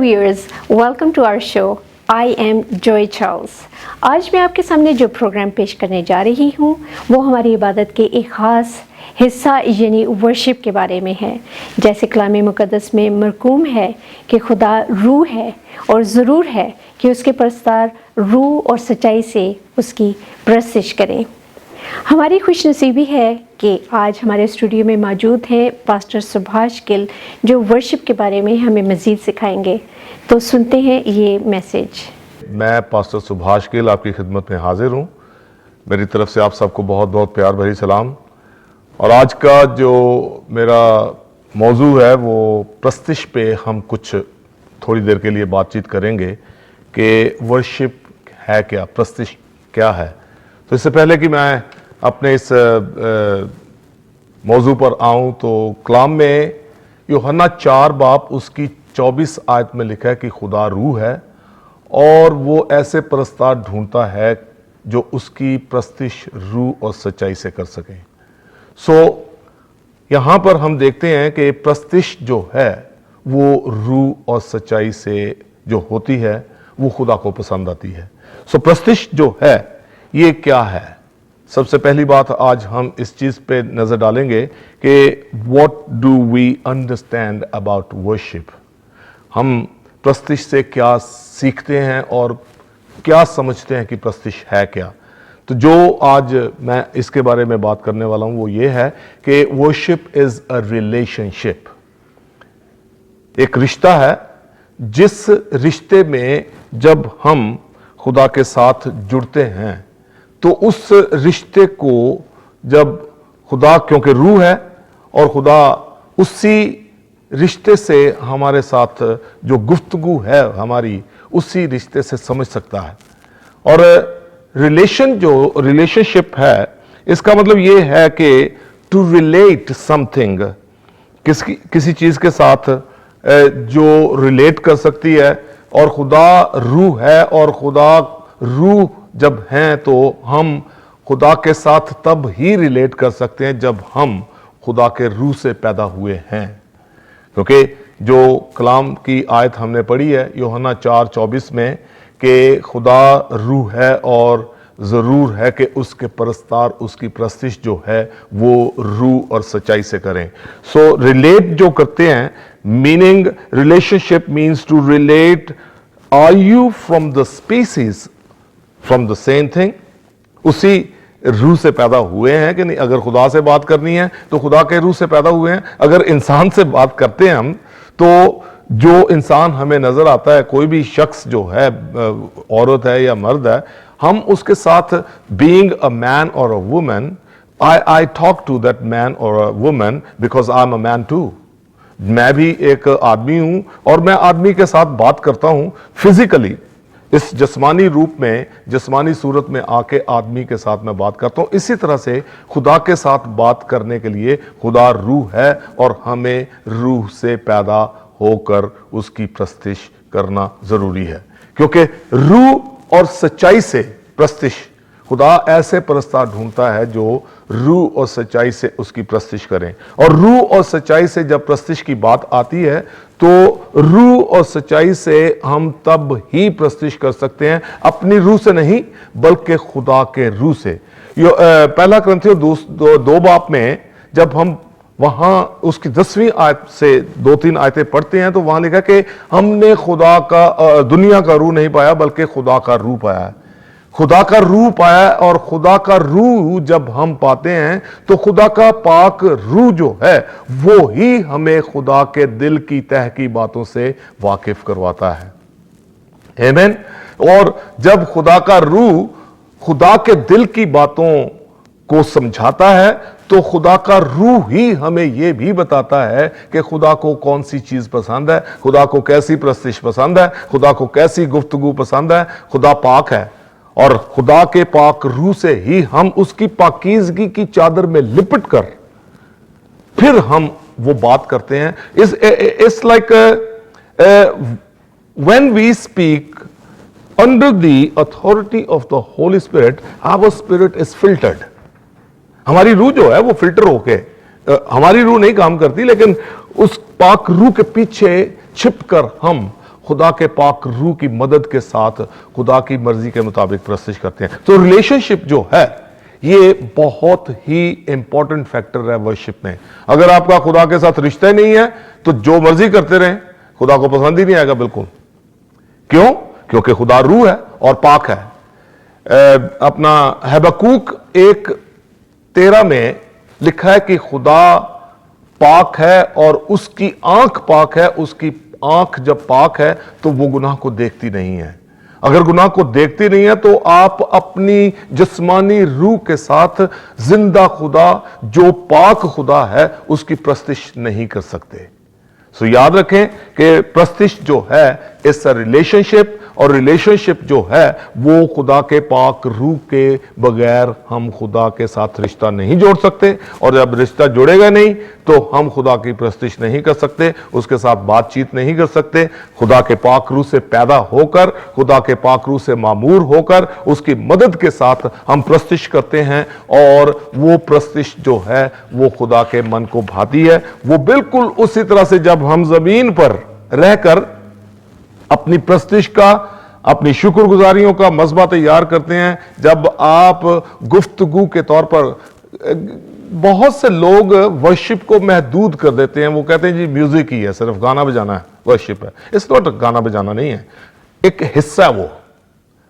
viewers, welcome to our show. I am Joy Charles. आज मैं आपके सामने जो प्रोग्राम पेश करने जा रही हूँ वो हमारी इबादत के एक ख़ास हिस्सा यानी वर्शिप के बारे में है। जैसे कलाम मुक़द्दस में मरकूम है कि खुदा रूह है और ज़रूर है कि उसके परस्तार रूह और सच्चाई से उसकी परस्तिश करें। हमारी खुशनसीबी है कि आज हमारे स्टूडियो में मौजूद हैं पास्टर सुभाष गिल जो वर्शिप के बारे में हमें मज़ीद सिखाएंगे। तो सुनते हैं ये मैसेज। मैं पास्टर सुभाष गिल आपकी खिदमत में हाजिर हूँ। मेरी तरफ से आप सबको बहुत बहुत प्यार भरी सलाम। और आज का जो मेरा मौजू है वो प्रस्तिश पे हम कुछ थोड़ी देर के लिए बातचीत करेंगे कि वर्शिप है क्या, प्रस्तिश क्या है। तो इससे पहले कि मैं अपने इस मौजू पर आऊँ तो कलाम में यूहन्ना 4 बाब उसकी 24 आयत में लिखा है कि खुदा रूह है और वो ऐसे परस्तार ढूंढता है जो उसकी प्रस्तिश रूह और सच्चाई से कर सकें। यहाँ पर हम देखते हैं कि प्रस्तिश जो है वो रूह और सच्चाई से जो होती है वो खुदा को पसंद आती है। प्रस्तिश जो है ये क्या है। सबसे पहली बात आज हम इस चीज पे नजर डालेंगे कि what do we understand about worship. हम प्रस्तिश से क्या सीखते हैं और क्या समझते हैं कि प्रस्तिश है क्या। तो जो आज मैं इसके बारे में बात करने वाला हूं वो ये है कि वर्शिप इज अ रिलेशनशिप। एक रिश्ता है जिस रिश्ते में जब हम खुदा के साथ जुड़ते हैं तो उस रिश्ते को जब खुदा, क्योंकि रूह है और खुदा उसी रिश्ते से हमारे साथ जो गुफ्तगू है हमारी उसी रिश्ते से समझ सकता है। और रिलेशनशिप है इसका मतलब ये है कि टू रिलेट समथिंग, किसी चीज के साथ जो रिलेट कर सकती है। और खुदा रूह है और खुदा रूह जब हैं तो हम खुदा के साथ तब ही रिलेट कर सकते हैं जब हम खुदा के रूह से पैदा हुए हैं। क्योंकि जो कलाम की आयत हमने पढ़ी है यूहन्ना 4:24 में कि खुदा रूह है और ज़रूर है कि उसके परस्तार उसकी प्रस्तिश जो है वो रूह और सच्चाई से करें। रिलेट जो करते हैं, meaning relationship means to relate, are you from the species from the same thing, उसी रूह से पैदा हुए हैं कि नहीं। अगर खुदा से बात करनी है तो खुदा के रूह से पैदा हुए हैं। अगर इंसान से बात करते हैं हम तो जो इंसान हमें नजर आता है, कोई भी शख्स जो है, औरत है या मर्द है, हम उसके साथ बीइंग अ मैन और a woman, I talk to that man और a woman because I am a man too. मैं भी एक आदमी हूं और मैं आदमी के साथ बात करता हूं फिजिकली, इस जिस्मानी रूप में, जिस्मानी सूरत में आके आदमी के साथ मैं बात करता हूं। इसी तरह से खुदा के साथ बात करने के लिए खुदा रूह है और हमें रूह से पैदा होकर उसकी प्रस्तिश करना जरूरी है। क्योंकि रूह और सच्चाई से प्रस्तिश, खुदा ऐसे परस्तार ढूंढता है जो रूह और सच्चाई से उसकी प्रस्तिश करें। और रूह और सच्चाई से जब प्रस्तिश की बात आती है तो रूह और सच्चाई से हम तब ही प्रस्तिश कर सकते हैं, अपनी रूह से नहीं बल्कि खुदा के रूह से। पहला कुरिन्थियों 2 बाब में जब हम वहां उसकी 10वीं आयत से 2-3 आयतें पढ़ते हैं तो वहां लिखा कि हमने खुदा का, दुनिया का रूह नहीं पाया बल्कि खुदा का रूह पाया है। खुदा का रूह पाया और खुदा का रूह जब हम पाते हैं तो खुदा का पाक रूह जो है वो ही हमें खुदा के दिल की तह की बातों से वाकिफ करवाता है। आमीन। और जब खुदा का रूह खुदा के दिल की बातों को समझाता है तो खुदा का रूह ही हमें यह भी बताता है कि खुदा को कौन सी चीज पसंद है, खुदा को कैसी प्रस्तिश पसंद है, खुदा को कैसी गुफ्तगू पसंद है। खुदा पाक है और खुदा के पाक रूह से ही हम उसकी पाकीज़गी की चादर में लिपट कर फिर हम वो बात करते हैं। It's like when we speak under the authority of the holy spirit, our spirit is filtered. हमारी रूह जो है वो फिल्टर होके, हमारी रूह नहीं काम करती लेकिन उस पाक रूह के पीछे छिपकर हम खुदा के पाक रूह की मदद के साथ खुदा की मर्जी के मुताबिक प्रस्तुत करते हैं। तो रिलेशनशिप जो है ये बहुत ही इंपॉर्टेंट फैक्टर है वर्शिप में। अगर आपका खुदा के साथ रिश्ता ही नहीं है तो जो मर्जी करते रहें, खुदा को पसंद ही नहीं आएगा बिल्कुल। क्यों? क्योंकि खुदा रूह है और पाक है। अपना हबक्कूक 1:13 में लिखा है कि खुदा पाक है और उसकी आंख पाक है। उसकी आंख जब पाक है तो वो गुनाह को देखती नहीं है। अगर गुनाह को देखती नहीं है तो आप अपनी जिस्मानी रूह के साथ जिंदा खुदा जो पाक खुदा है उसकी प्रस्तिश नहीं कर सकते। सो याद रखें कि प्रस्तिश जो है इट्स अ रिलेशनशिप, और रिलेशनशिप जो है वो खुदा के पाक रूह के बगैर हम खुदा के साथ रिश्ता नहीं जोड़ सकते। और जब रिश्ता जुड़ेगा नहीं तो हम खुदा की प्रस्तिश नहीं कर सकते, उसके साथ बातचीत नहीं कर सकते। खुदा के पाक रूह से पैदा होकर, खुदा के पाक रूह से मामूर होकर उसकी मदद के साथ हम प्रस्तिश करते हैं, और वो प्रस्तिश जो है वो खुदा के मन को भाती है। वो बिल्कुल उसी तरह से जब हम जमीन पर रहकर अपनी प्रस्तिश का, अपनी शुक्रगुजारियों का मज़बा तैयार करते हैं। जब आप गुफ्तगू के तौर पर, बहुत से लोग वर्शिप को महदूद कर देते हैं। वो कहते हैं जी म्यूजिक ही है, सिर्फ गाना बजाना है वर्शिप है। इस नॉट गाना बजाना नहीं है, एक हिस्सा है। वो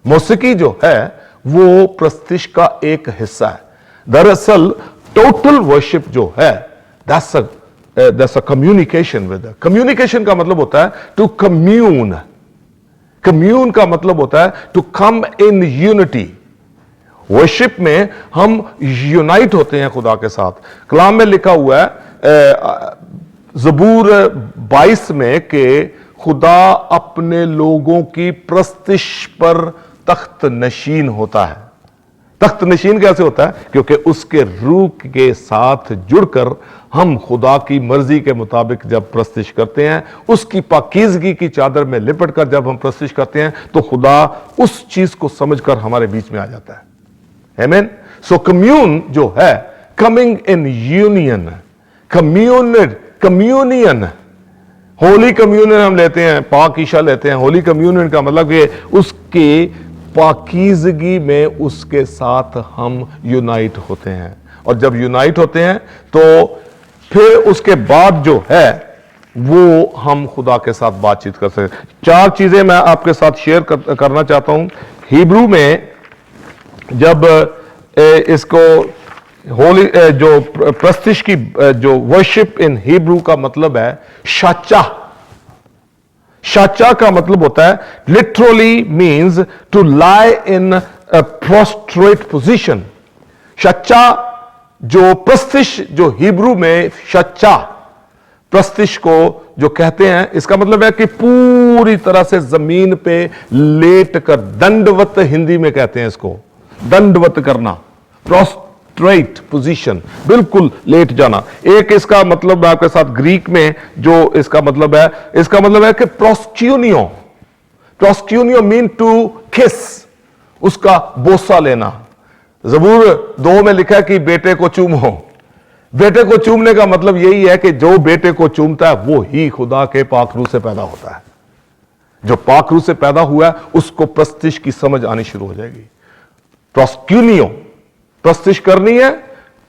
मौसीकी जो है वो प्रस्तिश का एक हिस्सा है। दरअसल टोटल वर्शिप जो है that's a communication with. Communication का मतलब होता है टू कम्यून। कम्यून का मतलब होता है to come in unity. Worship में हम यूनाइट होते हैं खुदा के साथ। कलाम में लिखा हुआ है ज़बूर 22 में कि खुदा अपने लोगों की प्रस्तिश पर तख्त नशीन होता है। तख्त नशीन कैसे होता है? क्योंकि उसके रूह के साथ जुड़कर हम खुदा की मर्जी के मुताबिक जब प्रस्तिश करते हैं, उसकी पाकीज़गी की चादर में लिपट कर जब हम प्रस्तिश करते हैं तो खुदा उस चीज को समझकर हमारे बीच में आ जाता है। आमीन। सो कम्यून जो है, coming in union, communion, Holi communion हम लेते हैं, पाक ईशा लेते हैं। होली कम्यूनियन का मतलब ये उसके पाकीज़गी में उसके साथ हम यूनाइट होते हैं। और जब यूनाइट होते हैं तो फिर उसके बाद जो है वो हम खुदा के साथ बातचीत कर सकते हैं। 4 चीजें मैं आपके साथ शेयर करना चाहता हूं। हिब्रू में जब इसको होली जो प्रस्तिश की जो वर्शिप इन हिब्रू का मतलब है शाचा। शाचा का मतलब होता है literally means to lie in a prostrate position. शाचा जो प्रस्तिश, जो हिब्रू में शाचा प्रस्तिश को जो कहते हैं, इसका मतलब है कि पूरी तरह से जमीन पे लेट कर, दंडवत हिंदी में कहते हैं इसको, दंडवत करना, प्रोस्ट्रेट पोजीशन, बिल्कुल लेट जाना। एक इसका मतलब आपके साथ ग्रीक में जो इसका मतलब है कि प्रोस्क्यूनियो। प्रोस्क्यूनियो मीन टू किस, उसका बोसा लेना। ज़बूर 2 में लिखा है कि बेटे को चूमो। बेटे को चूमने का मतलब यही है कि जो बेटे को चूमता है वो ही खुदा के पाक रूह से पैदा होता है। जो पाक रूह से पैदा हुआ है उसको प्रस्तिश की समझ आनी शुरू हो जाएगी। प्रोस्क्यूनियो, प्रस्तिश करनी है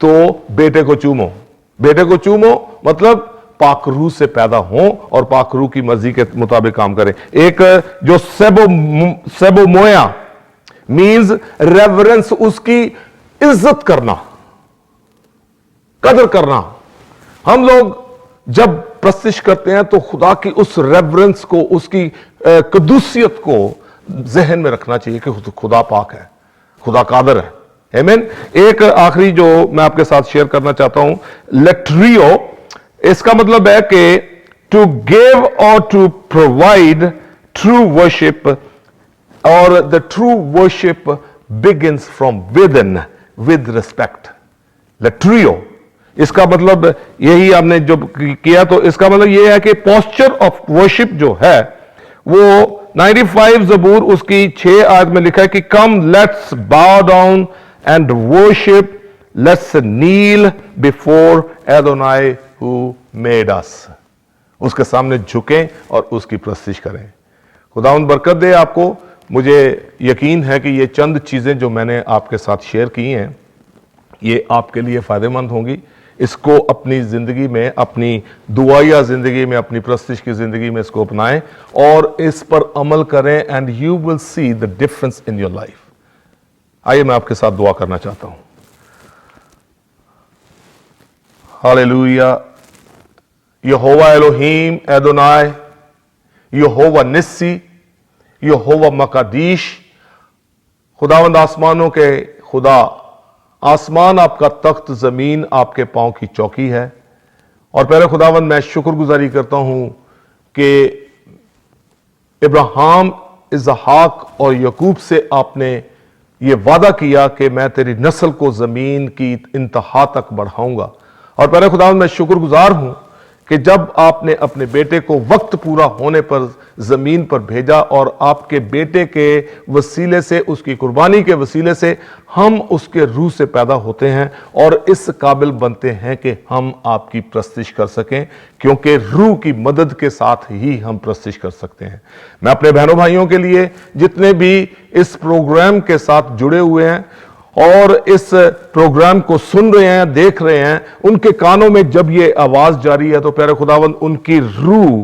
तो बेटे को चूमो। बेटे को चूमो मतलब पाक रूह से पैदा हो और पाक रूह की मर्जी के मुताबिक काम करें। एक जो सेबोमोया मीन्स रेवरेंस, उसकी इज्जत करना, कदर करना। हम लोग जब प्रस्तिश करते हैं तो खुदा की उस रेवरेंस को, उसकी कदूसियत को जहन में रखना चाहिए कि खुदा पाक है, खुदा कादर है। आमीन। एक आखिरी जो मैं आपके साथ शेयर करना चाहता हूं, लेट्रियो, इसका मतलब है कि टू गिव और टू प्रोवाइड ट्रू वर्शिप, और the true worship begins from within with respect. लेट्रियो, इसका मतलब यही आपने जो किया, तो इसका मतलब यह है कि पोस्चर ऑफ वर्शिप जो है वो 95 ज़बूर उसकी 6 आयत में लिखा है कि come let's bow down and worship, let's kneel before Adonai who made us. उसके सामने झुकें और उसकी प्रस्तिश करें। खुदावंद बरकत दे आपको। मुझे यकीन है कि ये चंद चीज़ें जो मैंने आपके साथ शेयर की हैं ये आपके लिए फ़ायदेमंद होंगी। इसको अपनी ज़िंदगी में, अपनी दुआया ज़िंदगी में, अपनी प्रस्तिश की ज़िंदगी में इसको अपनाएं और इस पर अमल करें and you will see the difference in your life. आइए मैं आपके साथ दुआ करना चाहता हूं। हालेलुया। यहोवा एलोहीम एदोनाय, यहोवा निस्सी, यहोवा मकादीश। खुदावंद आसमानों के खुदा, आसमान आपका तख्त, जमीन आपके पांव की चौकी है। और पहले खुदावंद मैं शुक्रगुजारी करता हूं कि इब्राहिम, इसहाक और यकूब से आपने ये वादा किया कि मैं तेरी नस्ल को जमीन की इंतहा तक बढ़ाऊंगा। और पहले खुदावंद मैं शुक्रगुजार हूं कि जब आपने अपने बेटे को वक्त पूरा होने पर जमीन पर भेजा और आपके बेटे के वसीले से, उसकी कुर्बानी के वसीले से हम उसके रूह से पैदा होते हैं और इस काबिल बनते हैं कि हम आपकी प्रस्तिश कर सकें, क्योंकि रूह की मदद के साथ ही हम प्रस्तिश कर सकते हैं। मैं अपने बहनों भाइयों के लिए, जितने भी इस प्रोग्राम के साथ जुड़े हुए हैं और इस प्रोग्राम को सुन रहे हैं, देख रहे हैं, उनके कानों में जब ये आवाज जारी है तो प्यारे खुदावंद उनकी रूह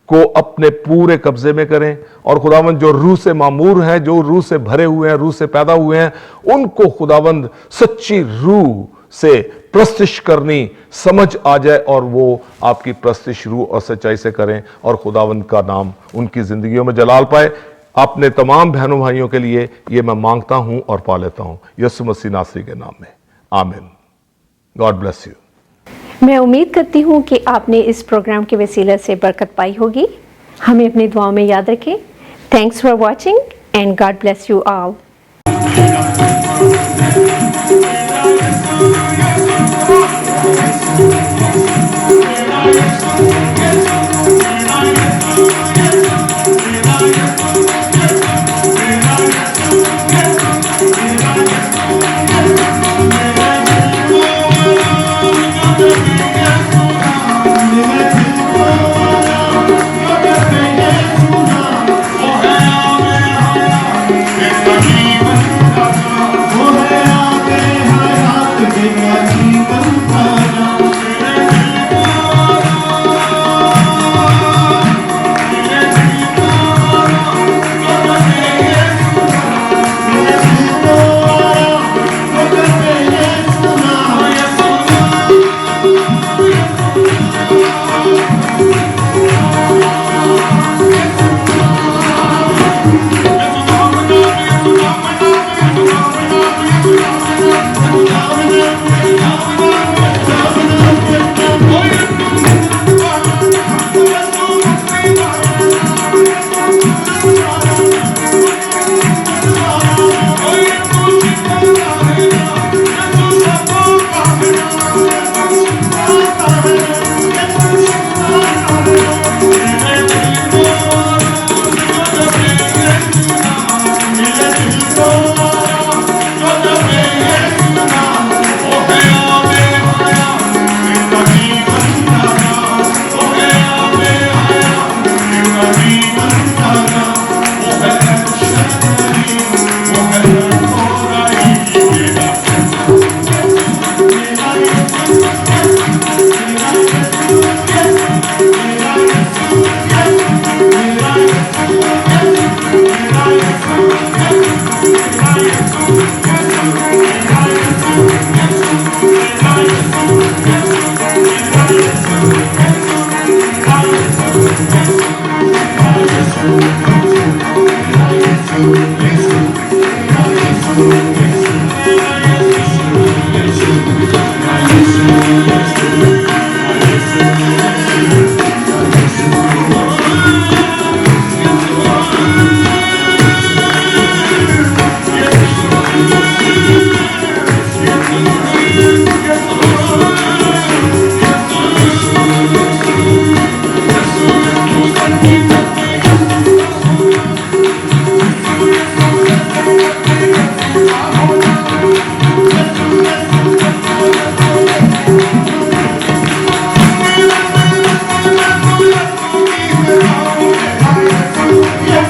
को अपने पूरे कब्जे में करें। और खुदावंद जो रूह से मामूर हैं, जो रूह से भरे हुए हैं, रूह से पैदा हुए हैं, उनको खुदावंद सच्ची रूह से प्रस्तिश करनी समझ आ जाए और वो आपकी प्रस्तिश रूह और सच्चाई से करें और खुदावंद का नाम उनकी जिंदगियों में जलाल पाए। अपने तमाम बहनों भाइयों के लिए ये मैं मांगता हूं और पा लेता हूं, यीशु मसीह नासरी के नाम में, आमीन। God bless you. मैं उम्मीद करती हूँ कि आपने इस प्रोग्राम के वसीले से बरकत पाई होगी। हमें अपनी दुआओं में याद रखें। Thanks for watching and God bless you all. Yeah.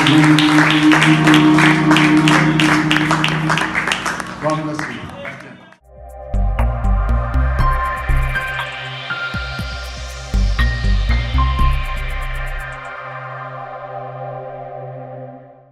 Thank you.